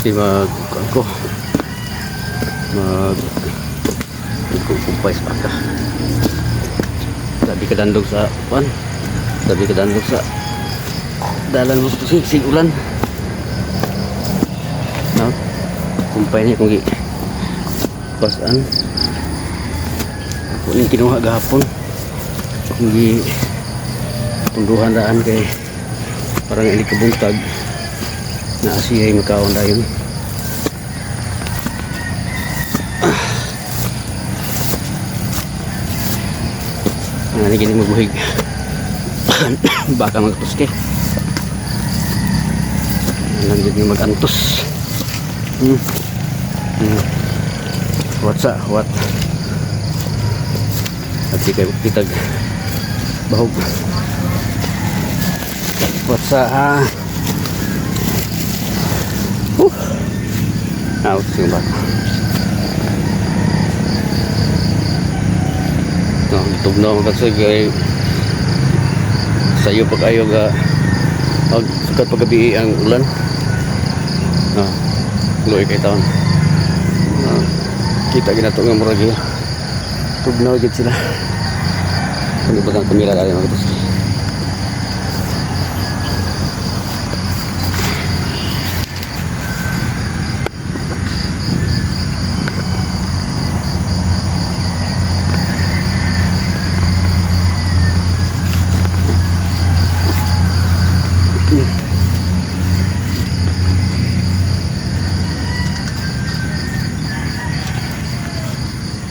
katuski magkumpay sa pagka. Sabi kadandog sa pan. Sabi kadandog sa dalan mo sig ulan. No? Kumpay niya kung pasan. Ako ning kinuha gahapon. Kung tunduhan daan kay parang ini kabuntag na asiyay makaon dayon. Nga gini magbuhig baka magtuske lang gini magantos. What at di kayo pitag bahog what's out sing ba no tugnaw kasi kay sayo pag ayo ga sukat paggabi ang ulan luoy kay taon kita ginato nga murag tugnaw gid sila ano ba ang kamera dali mga gusto.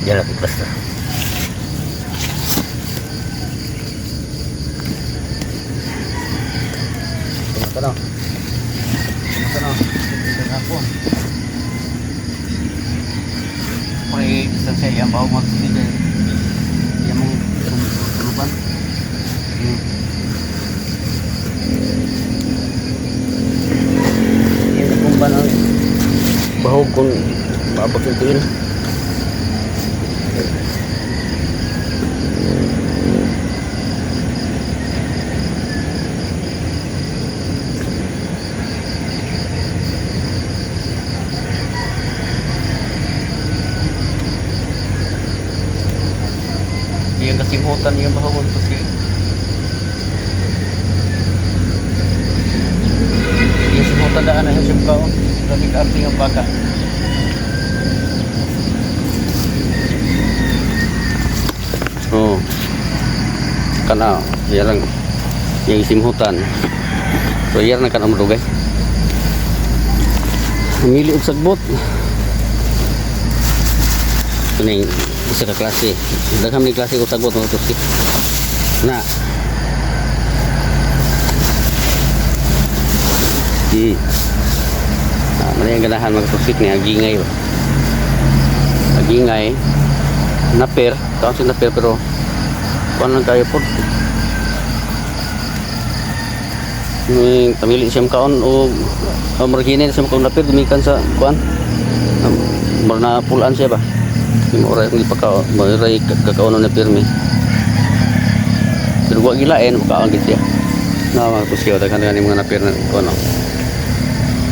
Jalan di plaster. Tanaw. Hapon. May distansya yang bawa maksudnya yang mau tuluban. Ini kumban bahog kung mapakitin. Yung kasimutan yung bahawon to siya. Yung simutan daan na yung kao. Dami ka yung baka. Oh. Kana, yan lang. Yung simutan. So yan na ka na marugay. Namili og sagbot. Kuning isa ka klase. Daghang ni klase og sagbot mga tuski. Na. Mali ang ganahan mga tuski ni agingay. Agingay. Naper, taon si naper pero kuan lang kayo po. Ning tamili siyam kaon o margine sa mga naper dumikan sa kuan. Marna pulaan siya ba? Yung oras kung ipakaw, maray kakaunan na pirmi. Pero huwag gilain, makaon git siya. Matuskiyaw, daghan yung mga napir na ano.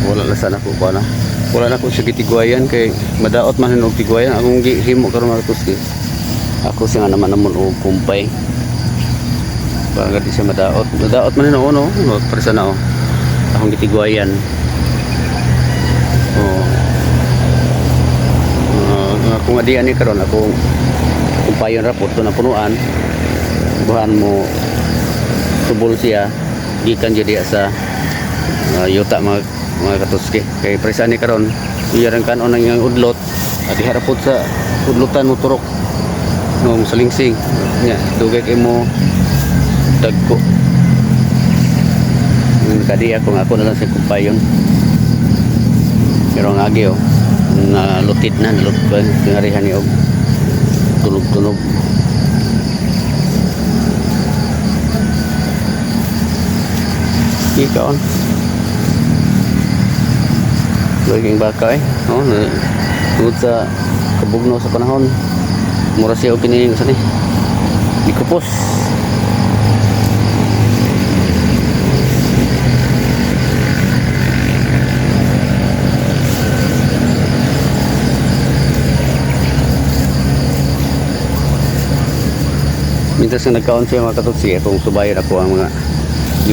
Wala na sana ko na. Wala na ko sa gitigwayan kay madaot man hinog tigwayan. Akong gihimo karon matuski. Ako siya nga naman o kumpay. Baka di siya madaot. Madaot man hinog no, parisa na akong gitigwayan. Kung adian ni karon ako kumpayon rapot to na punuan buhan mo subol siya gikan jadi sa yuta mga katuski kay presani karon iyaran kan onang yang udlot adi harapot sa udlotan mo turok no salingsing nya dugay kay mo dagko kadi ako na lang sa kumpayon pero ngagi na lutid na nalutban ngarihan ni og tunog-tunog ikaon laging baka tungod sa kabugno sa panahon mura siya og kini sa ni ikupos Mintas nga nagkaon siya mga katutsi, akong subayan ako ang mga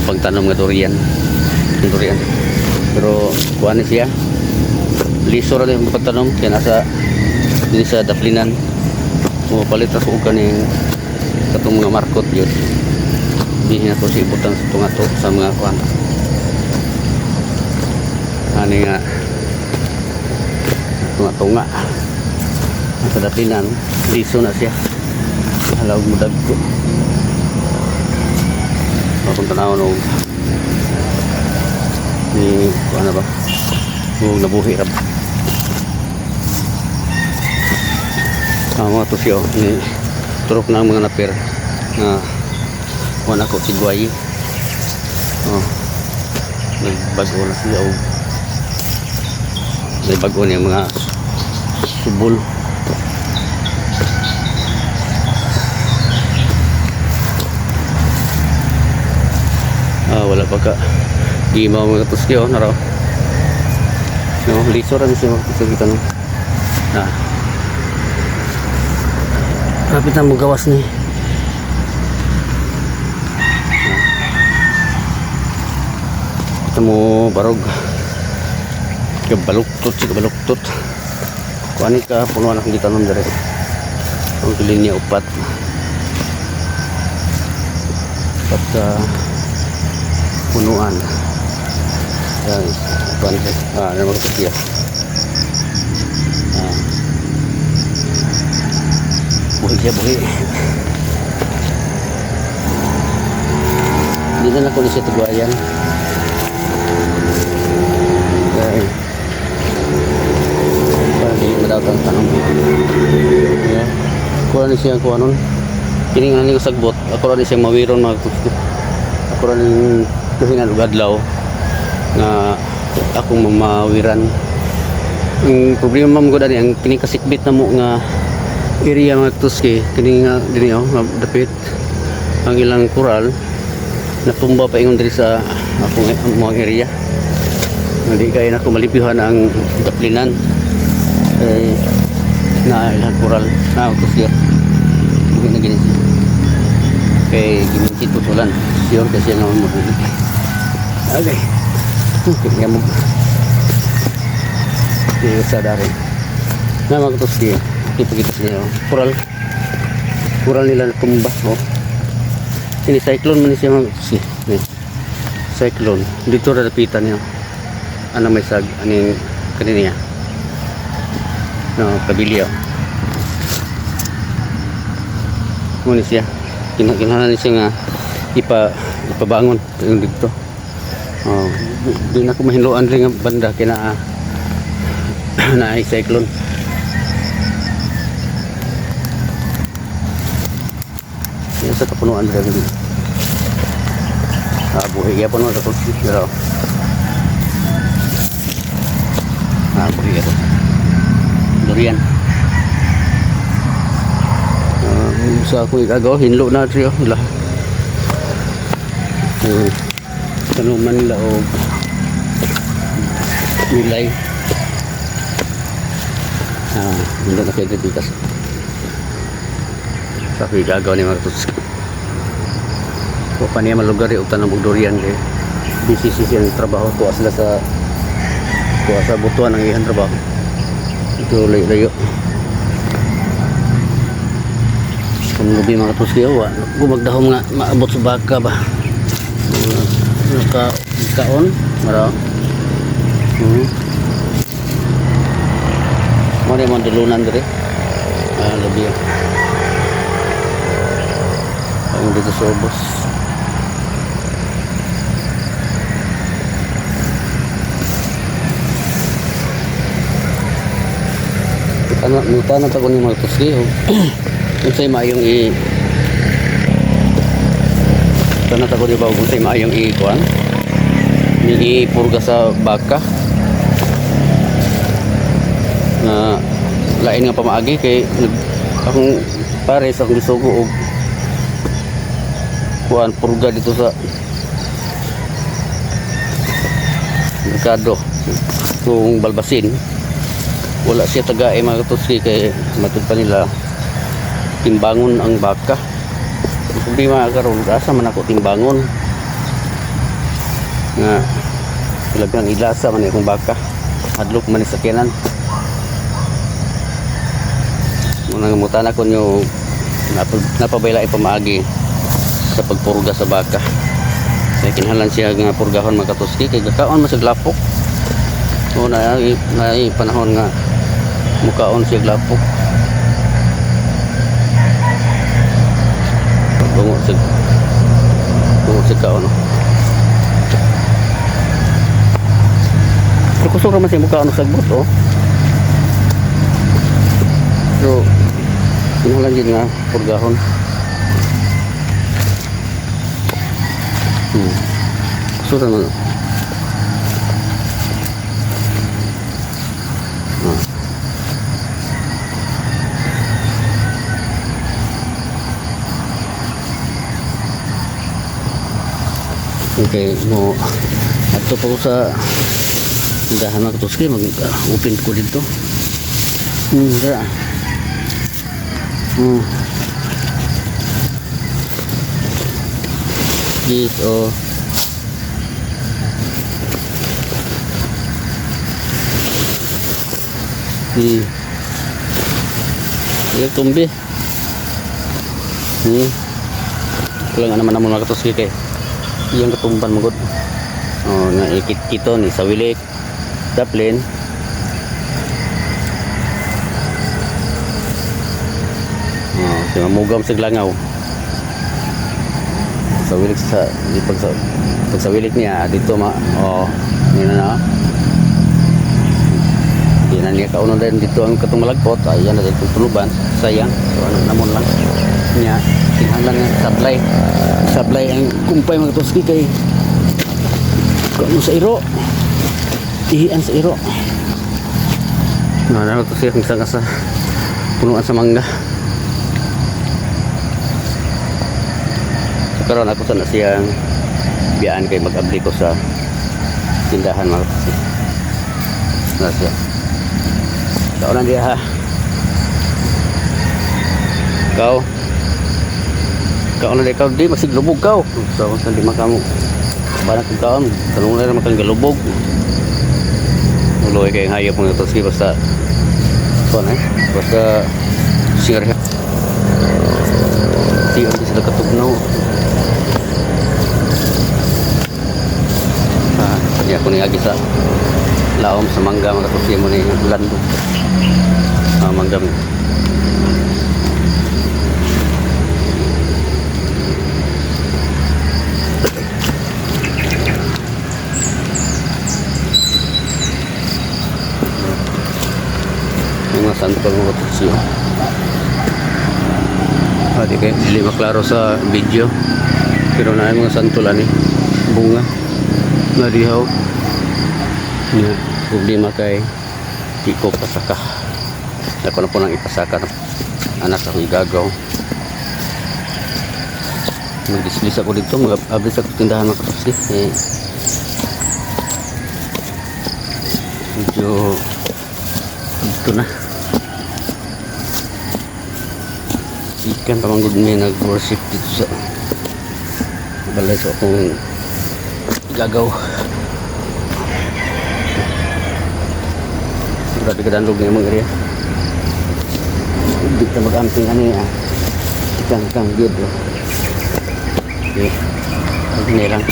ipagtanom nga durian. Yung durian. Pero kuha na siya. Liso rin yung pagtanom. Kaya nasa dito sa Daplinan. Palit ako kaning katong mga markot yun. Hindi na ko siya ibutang sa tunga to sa mga kuhan. Ano nga tunga-tunga. Sa Daplinan. Liso na siya. Halaw mudag ko. Akong tanawon o ni ano ba? Huwag nabuhi rab. Mga tusyo ni turok na ang mga napir na wala ko sigway. Nagbago na siya o may bago niya mga subol. Wala pa ka imaw mga tusyo naraw. Liso rin siya kita no. Kapit na mo gawas ni. Kita mo barog. Kabaluktot. Kuani ka punuan akong gitanom dire. Ang piling niya upat. Punuan. Yan. Kuani ka. Ano mga kasiya. Buhi. Hindi na ako siya tuguayan. Okay. Para di madawat ang tanong. Yeah. Ako rin siya kuha nun. Kiningan ko sagbot. Ako rin siyang mawiron mga kusto. Ako rin kahingan ugadlaw na akong mamawiran. Ang problema mo ko dali ang kinikasikbit na mo nga area mga tuski kini nga dini nga dapit ang ilang kural natumba pa ingon diri sa akong mga area hindi kaya na ko malipihan ang Daplinan na ilang kural na tuski hindi na gini kay giminsit tutulan sure kasi nga mo okay kaya mo sa dari na mga tuski kita niya kural nila tumba ini cyclone man siya cyclone dito ra dapitan niya ana may sag aning kanina kabilya mo ni siya kinahanglan ni siya nga ipabangon yung dito di na ko mahinluan rin nga banda kina na ay cyclone. Sa kapunuan rin dito. Buhi ya po naman ito. Pero buhi ito. Durian. Sa ako igagaw, hinlo na siya. Tanuman nila o nilay. Hinlo na kayo dito. Sa ako igagaw ni Marcos. Kung pa niya malugar yung tanong durian eh. Busy ang trabaho. Kuha sila sa butuan ng iyan trabaho. Ito layo. Kung lubi mga tuskiyo, gumagdahom nga maabot sa baka ba. Nakaon. Maraw. Mara yung mga dulunan dito. Lubi yun. Ang dito sa ubos. Muta na tako ni mga tuski kung sa'y maayong tanat ako di ba kung sa'y maayong kuhan i-purga sa baka na lain nga pamaagi kay akong pares akong gisugo og kuhan purga dito sa merkado kung balbasin wala siya taga mga katuski kay matod pa nila timbangon ang baka problema karon asa man ako timbangon nga ilagang ilasa man akong baka hadlok man ni sakyanan. Muna ngamutan ako nyo napabayla ipamaagi sa pagpurga sa baka. Kaya kinahanglan siya nga purgahon magkatuski kay gakaon man sa glapok. O na panahon nga mukaon siya glapok. Bungo siya kaon. Pero kusog naman siya mukaon sa sagbot oh. Pero kinahanglan yun nga purgahon. Kusog naman. Okay, mo ato pa ko sa tindahan mga katuski, mag-open ko dito. Dara. Dito. Iya tumbi. Kailangan naman naman mga katuski kay iyang katumban magod. Oh, na ikit kito ni sawilik daplin. Oh, si mamugam sa langaw. Sawilik sa pag sawilik niya dito oh, ni na. Di na niya kaunon din dito ang katong malagpot. Ayan na dito tuluban. Sayang. So ano namon lang niya kinahanglan nga sablay ang kumpay mga toski kay kung sa iro ihian sa iro na to siya kung saan ka sa punuan sa mangga. So karon ako sana siyang biyaan kay mag-abli ko sa tindahan mga toski na siya kaunan dia ha kau na ikaw di masiglubog kau so hindi makamu banat kung kaon talong na naman kang galubog uloy kayong hayop mga toski basta basta sirya di ang sila katugnaw pati ako niyagi sa laom sa mangga mga toski mo ni lando mangga mo mga santol mga tutsyo. Di kayo hindi maklaro sa video pero na mga santolan bunga na dihaw niya problema kay di ko pasaka ako na po nang ipasaka anak ako igagaw mag-dislis ako dito mag-ablis ako tindahan mga kapatid medyo dito na ikan pamanggod niya nag-worship dito sa balay so akong gagaw grabe kadanlog niya mga area hindi ka mag-amping ano yan ikan good okay hindi lang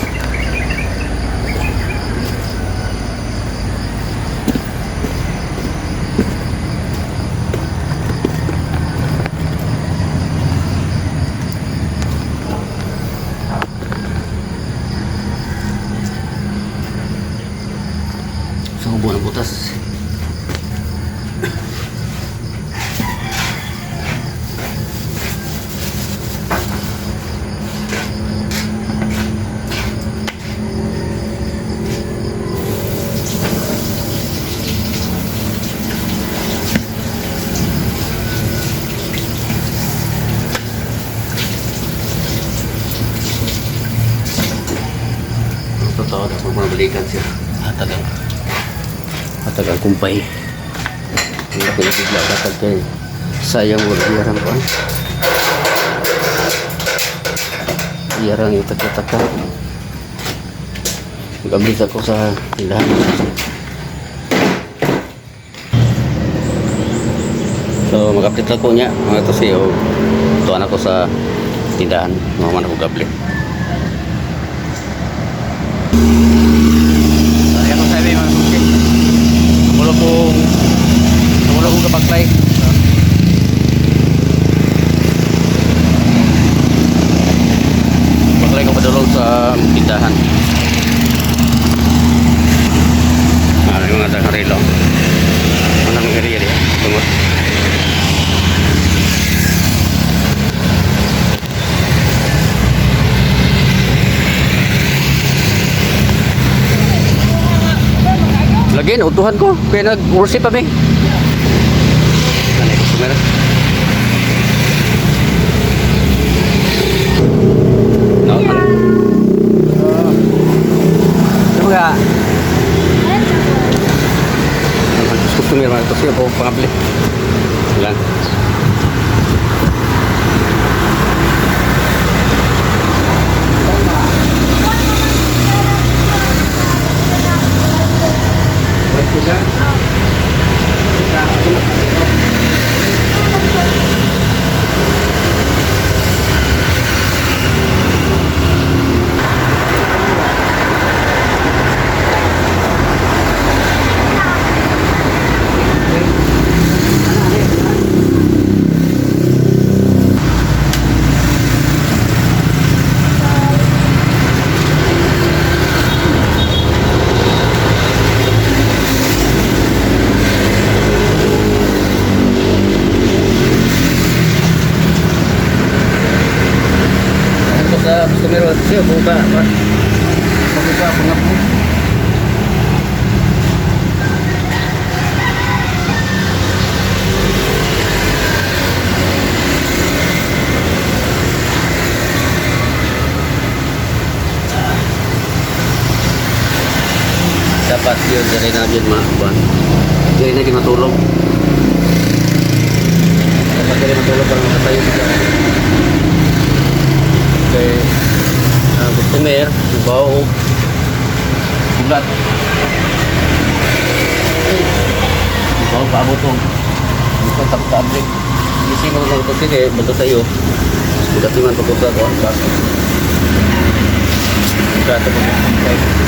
buwan butas totoo na kung mabalikan siya hatag ang kumpay hindi ko ibigla hatag kay sayang wala biyaran ko Iyarang itak-itak ka. Mag-ablis ako sa tindahan. So mag-update lang ko niya mga to siya. Tuwan ako sa tindahan. Maman ako gabli. Kaya ko sabi mga suki. Namulo kong kapaglay. Paglay ko padulong sa tindahan. Yung mga takarilo. Manang area dia. Tunggu. Lagi na utuhan ko. Kaya nag-worship kami. Ano yung customer? No? Ano nga? Customer mga ito siya po pangabli. Ilan? Customer siya buka buka pengapun dapat yun dari natin makuan dari natin matulog dapat dari matulog para makatayo sila. Okay. Customer bawa bulat bawa Pak Botong bukan tak tablik di sini kalau untuk sini bentuk saya sudah timan petugas kawan Pak sudah teman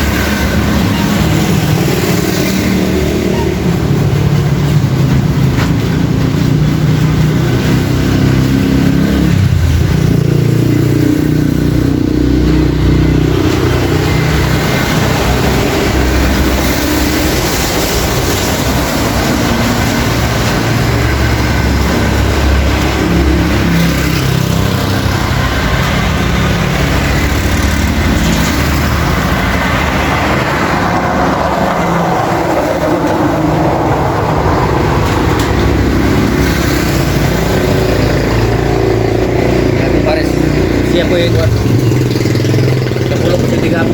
siap ko yung kapulok ko sa tigap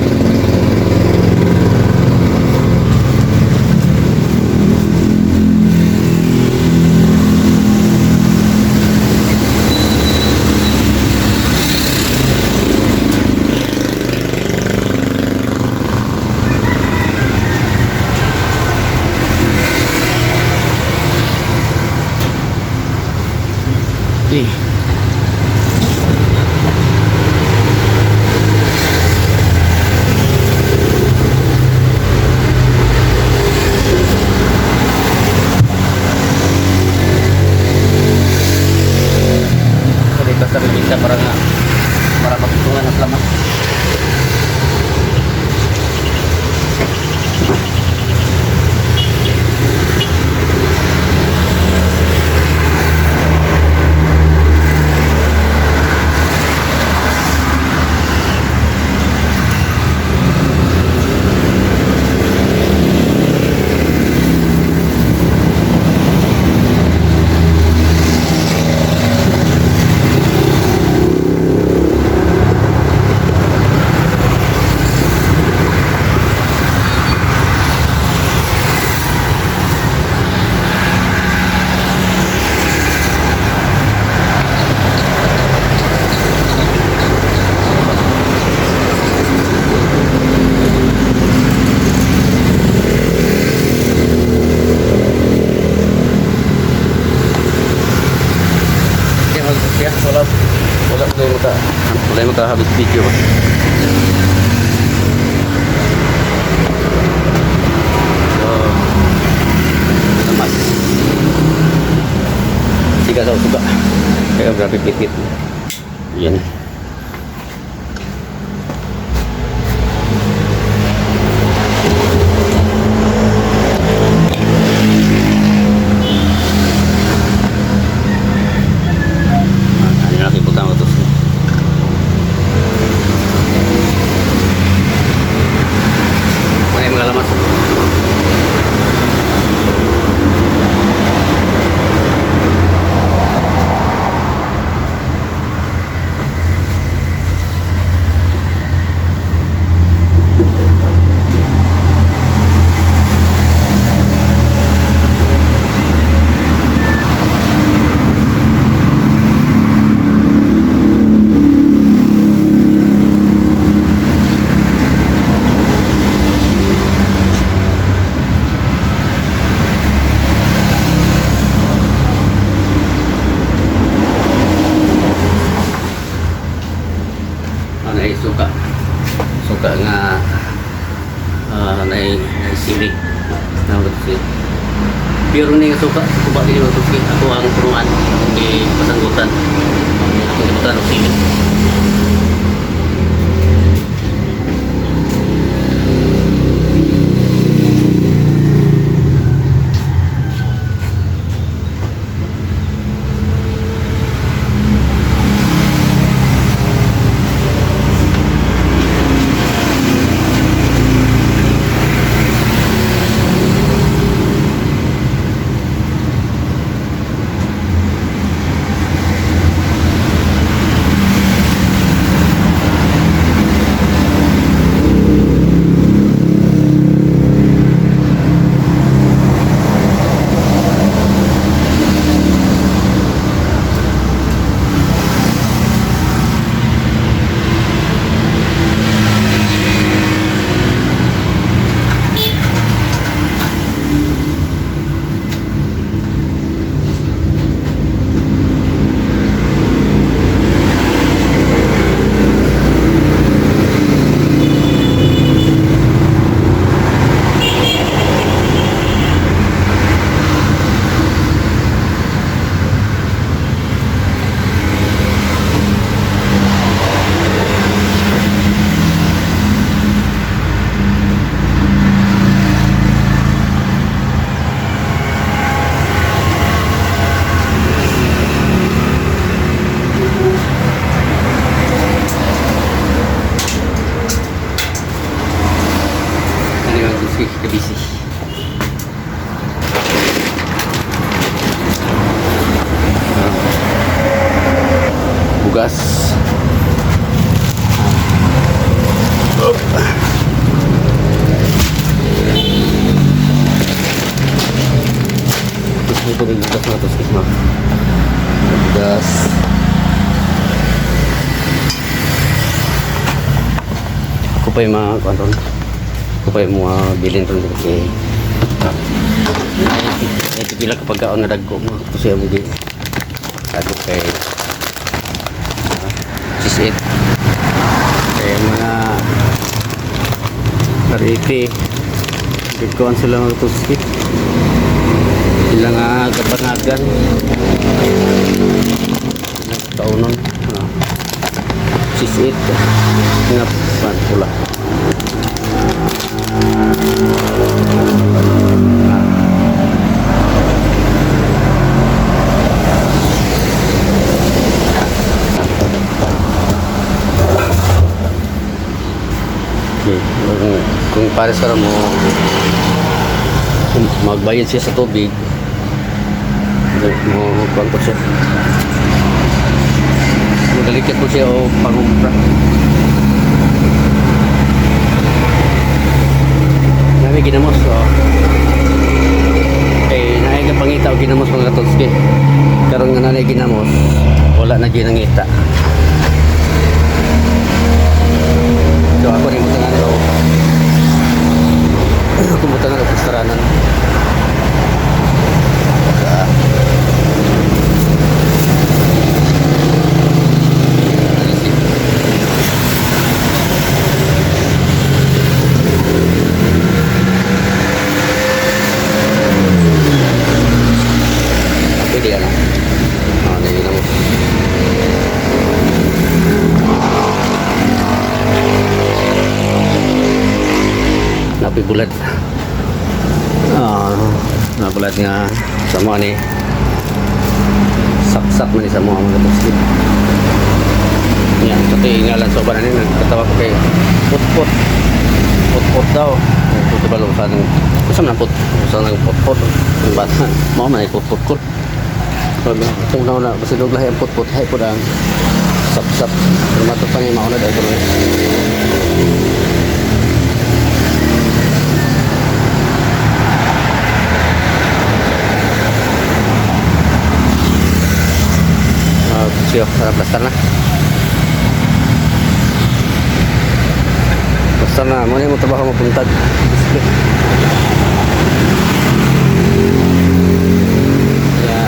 basta meminta para pagtutungan at laman. siya. Wala makahabis video. So, lamas. Siga sa suga. Kaya grabe pitit. Yan. Suka nga naisilig na si pero ni suka kuba dili to si ako ang punuan di pasanggutan ako gibutan og silig. Busy. Bugas. Ito rin bugas na ito. Bugas. Ako pa yung mga kanton. Ako pa yung mga bilhin rin kasi ito pila kapag ako nadagko mo kasi yung mga ako kay sisit kaya mga kariti bigkuhan sila mga tuskit sila nga kapanagan ilang taunon sisit nga pula kung para sa mo magbayad siya sa tubig mo pangkot siya magalikit mo siya o pangumpra nami ginamos naay ka pangita o ginamos mga totski karon nga nanay ginamos wala na ginangita so ako rin mo kumutan na restaurantan na yun mo. Napibulat. Nabulat nga sa mga ni saksak man ni sa mga kapatid. Yan, pati ngalan so ba na nila nagkatawa ko kay put-put daw. Puto ba lang sa nang kusam na put-put ang bata mo man ay put-put sabi itong na basta dog lahi ang put-put hay po ang sap-sap mato pa ni mauna dahil ko siyo, sarap plastar na. Plastar na, muna yung trabaho mapuntag. Kaya,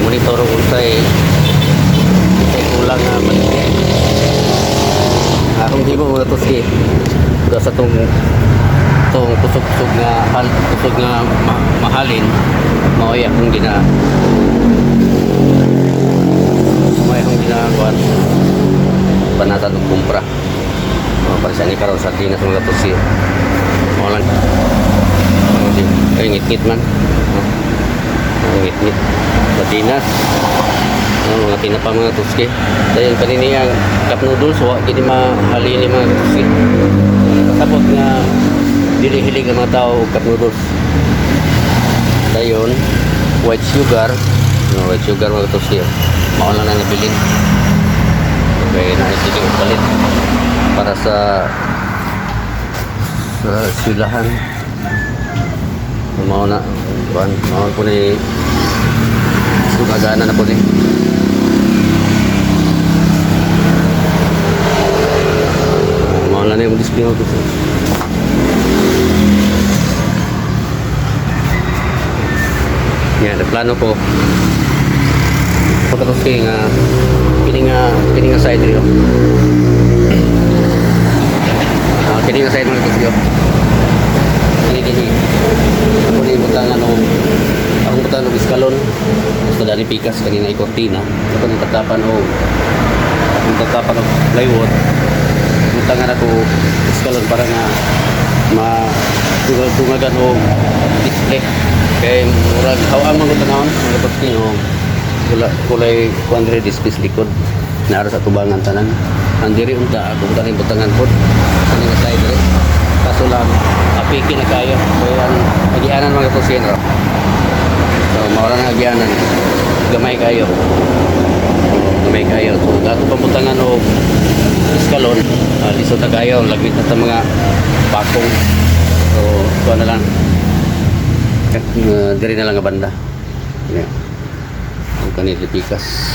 monitor ko sa'y kulang na maligay. Akong hibo mga tuski. Ito sa itong kusog-kusog na mahalin. Mawaya akong ginagawan panatan ng kumpra para sa ni karon sa dinas mga tusi mo lang ay ngit-ngit man ngit-ngit sa dinas mga tinapa mga tusi dahil kanini ang cup noodles wa gini mahalini mga tusi kasabot nga dili hilig ang mga tao cup noodles dayon white sugar mga tusi mao lang na nabilin okay naisili ko palit para sa silahan mao na mao po ni gumagana na po ni mao na yung display mo ito yan plano ko pagkatapos kayo nga kini nga side rin kini nga side mga video kini ako na ibutangan akong butangan ng iskalon gusto dali pikas kanina ay kortina ako ng tatapan ng plywood butangan ako iskalon para nga tungagan o display kaya murag hawaan mga tanawon mga kapatid kulay 100 space likod naro sa tubangan tanan ang diri unta ako tanin butangan pod ani nga side dire kaso lang apiki na kayo kaya ang agianan mga kusin ro so maura na agianan gamay kayo so ato pamutangan og iskalon lisod na kayo lagit na ta mga bakong so kuha na lang diri na lang nga banda yeah. Kanito pikas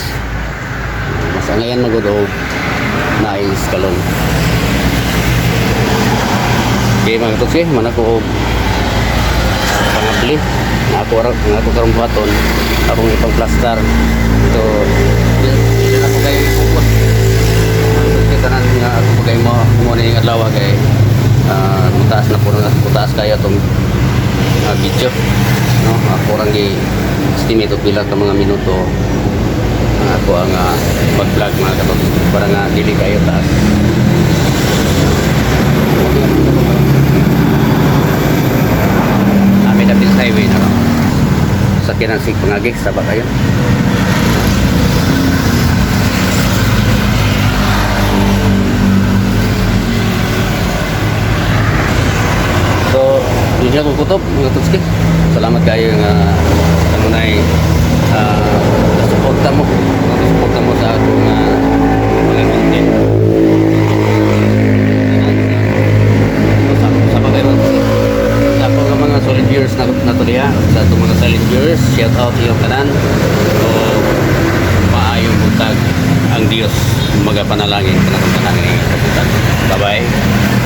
masangayan magodog na iskalon okay mga tutsi mana ko pangabli na ako karong buhaton akong ipang plastar so yun ako kayo ikukot tanan nga ako pagay mo na yung adlaw kay mutaas na po mutaas kayo itong video no ako orang estimate og pila ka mga minuto ako ang mag-vlog mga katot para nga dili kayo taas amin na Philippines highway na sakyan ang sig pangagik sabak kayo so yun siya kukutob mga tutski salamat kayo nga kanunay nasuporta mo sa akong mga content sa pagkaroon sa akong mga solid viewers na tuliya sa itong mga solid viewers shout out iyong kanan o maayong buntag ang Diyos magapanalangin kanatong tanan ng kabuntag bye bye